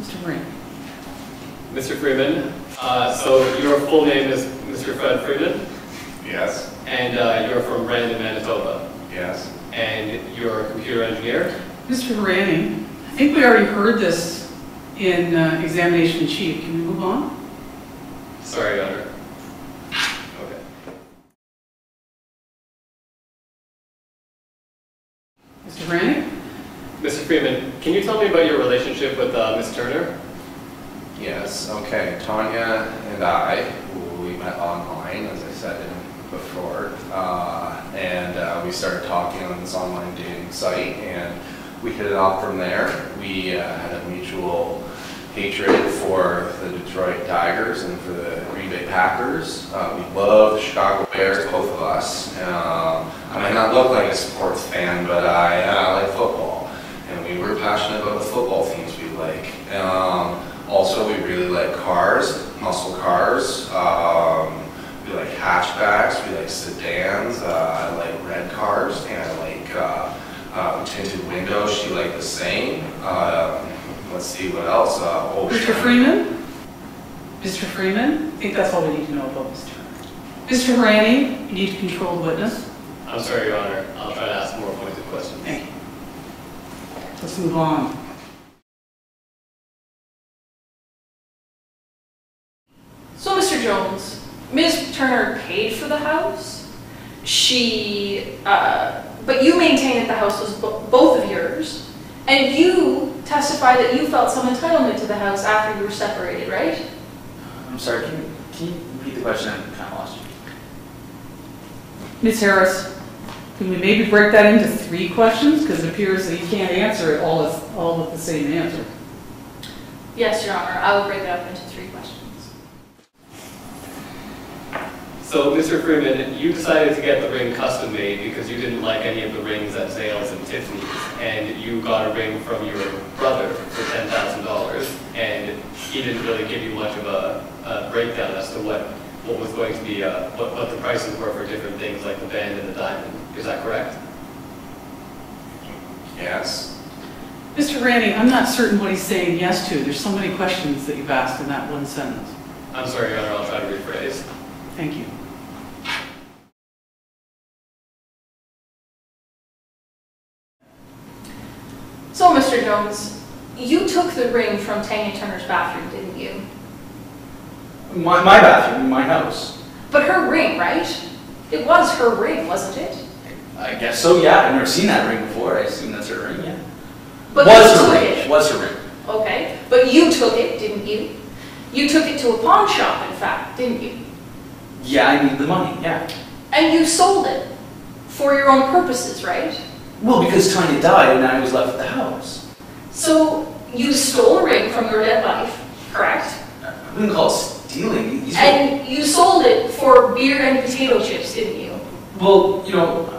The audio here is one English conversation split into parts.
Mr. Green. Mr. Freeman, so your full name is Mr. Fred Freeman? Yes. And you're from Brandon, Manitoba? Yes. And you're a computer engineer? Mr. Harani, I think we already heard this in examination in chief. Can we move on? Sorry, Your Honor. Okay. Mr. Harani? Mr. Freeman, can you tell me about your relationship with Ms. Turner? Yes. Okay. Tanya and I, we met online, as I said before, and we started talking on this online dating site, and we hit it off from there. We had a mutual hatred for the Detroit Tigers and for the Green Bay Packers. We love the Chicago Bears, both of us. I might not look like a sports fan, but I like football, and we were passionate about the football teams we like. Also, we really like cars, muscle cars. We like hatchbacks, we like sedans. I like red cars, and I like tinted windows. She liked the same. Let's see what else. Mr. Freeman? Mr. Freeman? I think that's all we need to know about Mr. Mr. Harani, you need to control the witness. I'm sorry, Your Honor. I'll try to ask more pointed questions. Thank you. Let's move on. So, Mr. Jones, Ms. Turner paid for the house. But you maintain that the house was both of yours, and you testified that you felt some entitlement to the house after you were separated, right? I'm sorry, can you repeat the question? I kind of lost you. Ms. Harris, can we maybe break that into 3 questions? Because it appears that you can't answer it all with the same answer. Yes, Your Honor. I will break it up into 3 questions. So, Mr. Freeman, you decided to get the ring custom made because you didn't like any of the rings at Zales and Tiffany's, and you got a ring from your brother for $10,000, and he didn't really give you much of a breakdown as to what was going to be, what the prices were for different things like the band and the diamond. Is that correct? Yes. Mr. Harani, I'm not certain what he's saying yes to. There's so many questions that you've asked in that one sentence. I'm sorry, Your Honor, I'll try to rephrase. Thank you. So, Mr. Jones, you took the ring from Tanya Turner's bathroom, didn't you? My bathroom, in my house. But her ring, right? It was her ring, wasn't it? I guess so, yeah. I've never seen that ring before. I assume that's her ring, yeah. But Was her ring. Was her ring. Okay, but you took it, didn't you? You took it to a pawn shop, in fact, didn't you? Yeah, I need the money, yeah. And you sold it for your own purposes, right? Well, because Tanya died and I was left with the house. So you stole a ring from your dead wife, correct? I wouldn't call it stealing. And you sold it for beer and potato chips, didn't you? Well, you know,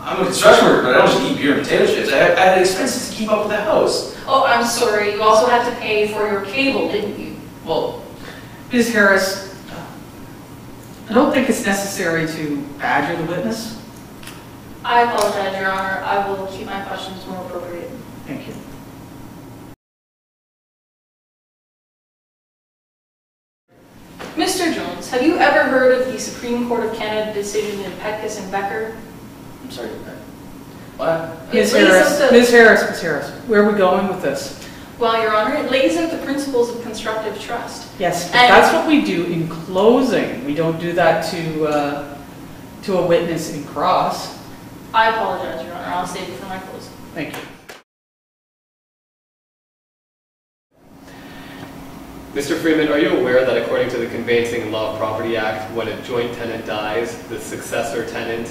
I'm a construction worker, but I don't just eat beer and potato chips. I had expenses to keep up with the house. Oh, I'm sorry. You also had to pay for your cable, didn't you? Well, Ms. Harris, I don't think it's necessary to badger the witness. I apologize, Your Honor. I will keep my questions more appropriate. Thank you. Mr. Jones, have you ever heard of the Supreme Court of Canada decision in Petkus and Becker? I'm sorry. What? Ms. It lays out Harris, the- Ms. Harris, where are we going with this? Well, Your Honor, it lays out the principles of constructive trust. Yes, but And- that's what we do in closing. We don't do that to a witness in cross. I apologize, Your Honor. I'll save it for my closing. Thank you. Mr. Freeman, are you aware that according to the Conveyancing and Law of Property Act, when a joint tenant dies, the successor tenant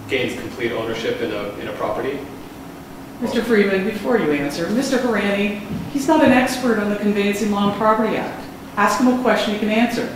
gains complete ownership in a property? Mr. Freeman, before you answer, Mr. Harani, he's not an expert on the Conveyancing Law and Property Act. Ask him a question he can answer.